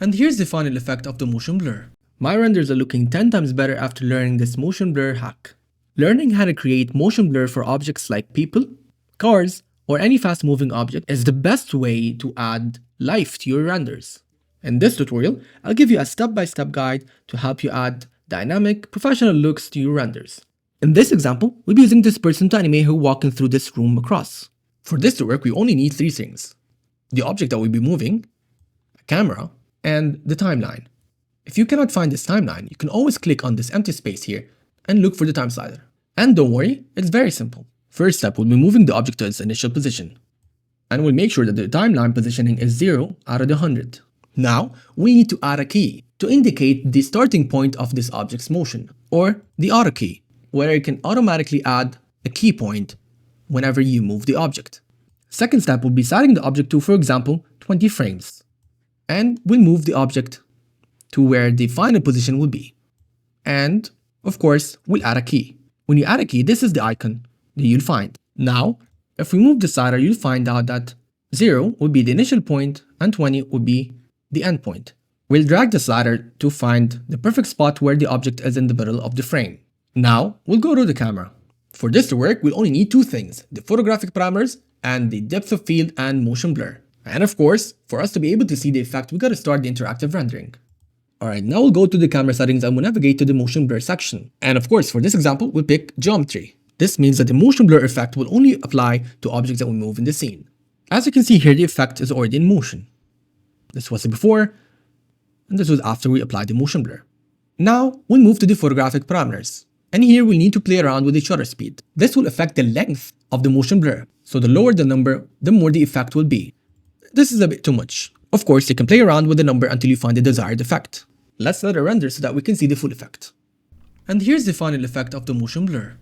And here's the final effect of the motion blur. My renders are looking 10 times better after learning this motion blur hack. Learning how to create motion blur for objects like people, cars, or any fast moving object is the best way to add life to your renders. In this tutorial, I'll give you a step-by-step guide to help you add dynamic, professional looks to your renders. In this example, we'll be using this person to animate her walking through this room across. For this to work, we only need three things: the object that we'll be moving, a camera, and the timeline. If you cannot find this timeline, you can always click on this empty space here and look for the time slider. And don't worry, it's very simple. First step, we'll be moving the object to its initial position. And we'll make sure that the timeline positioning is 0 out of the 100. Now, we need to add a key to indicate the starting point of this object's motion, or the auto key, where you can automatically add a key point whenever you move the object. Second step will be setting the object to, for example, 20 frames. And we'll move the object to where the final position will be. And, of course, we'll add a key. When you add a key, this is the icon that you'll find. Now, if we move the slider, you'll find out that 0 will be the initial point and 20 will be the end point. We'll drag the slider to find the perfect spot where the object is in the middle of the frame. Now, we'll go to the camera. For this to work, we'll only need two things: the photographic parameters and the depth of field and motion blur. And of course, for us to be able to see the effect, we gotta start the interactive rendering. Alright, now we'll go to the camera settings and we'll navigate to the motion blur section. And of course, for this example, we'll pick geometry. This means that the motion blur effect will only apply to objects that we move in the scene. As you can see here, the effect is already in motion. This was before, and this was after we applied the motion blur. Now, we'll move to the photographic parameters. And here we'll need to play around with the shutter speed. This will affect the length of the motion blur. So the lower the number, the more the effect will be. This is a bit too much. Of course, you can play around with the number until you find the desired effect. Let's let it render so that we can see the full effect. And here's the final effect of the motion blur.